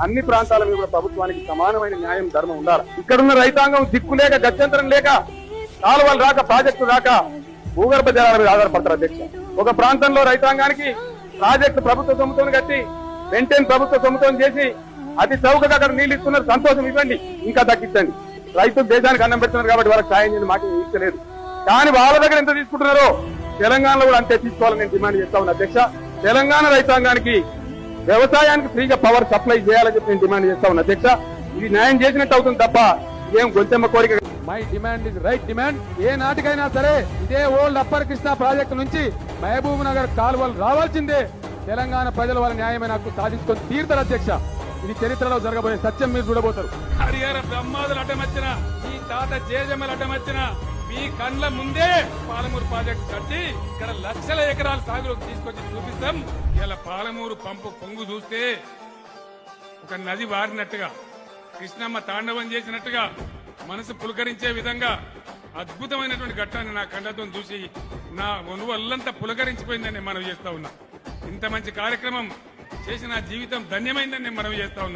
అన్ని ప్రాంతాల మీద కూడా ప్రభుత్వానికి సమానమైన న్యాయం ధర్మం ఉండాలి. ఇక్కడున్న రైతాంగం దిక్కు లేక గత్యంతరం లేక కాలువలు రాక ప్రాజెక్టు రాక భూగర్భ జలాల మీద ఆధారపడతారు అధ్యక్ష. ఒక ప్రాంతంలో రైతాంగానికి ప్రాజెక్టు ప్రభుత్వ సొమ్ముతో కట్టి వెంటనే ప్రభుత్వ సొమ్ముతో చేసి అతి చౌకగా అక్కడ నీళ్లు ఇస్తున్నారు, సంతోషం, ఇవ్వండి, ఇంకా దక్కించండి. రైతులు దేశానికి అన్నం పెడుతున్నారు కాబట్టి వాళ్ళకి సాయం చేయని మాకు ఇచ్చలేదు. కానీ వాళ్ళ దగ్గర ఎంత తీసుకుంటున్నారో తెలంగాణలో కూడా అంతే తీసుకోవాలని నేను డిమాండ్ చేస్తా ఉన్నా అధ్యక్ష. తెలంగాణ రైతాంగానికి వ్యవసాయానికి ఫ్రీగా పవర్ సప్లై చేయాలని చెప్పి నేను డిమాండ్ చేస్తా ఉన్నా అధ్యక్ష. ఇది న్యాయం చేసినట్టు అవుతుంది తప్ప ఏం గొంతెమ్మ కోరిక. My demand is right demand. ఏ నాటికైనా సరే ఇదే ఓల్డ్ అప్పర్ కృష్ణా ప్రాజెక్టు నుంచి మహబూబ్ నగర్ కాలువలు రావాల్సిందే. తెలంగాణ ప్రజలు వాళ్ళ న్యాయమైన హక్కు సాధించుకొని తీరుతారు అధ్యక్ష. ఇది చరిత్రలో జరగబోయే సత్యం మీరు చూడబోతారు. హరిహర బ్రహ్మాదులు అడ్డమచ్చిన, ఈ తాత జేజమ్మలు అడ్డమచ్చిన, మీ కండ్ల ముందే పాలమూరు ప్రాజెక్టు కట్టి ఇక్కడ లక్షల ఎకరాల సాగులోకి తీసుకొచ్చి చూపిస్తాం. ఇలా పాలమూరు పంపు పొంగు చూస్తే ఒక నది వారినట్టుగా, కృష్ణమ్మ తాండవం చేసినట్టుగా మనసు పులకరించే విధంగా అద్భుతమైనటువంటి ఘట్టాన్ని నా కళ్ళతో చూసి నా ఒళ్ళంతా పులకరించిపోయిందని నేను మనవి చేస్తా ఉన్నా. ఇంత మంచి కార్యక్రమం చేసి నా జీవితం ధన్యమైందని నేను మనవి చేస్తా ఉన్నా.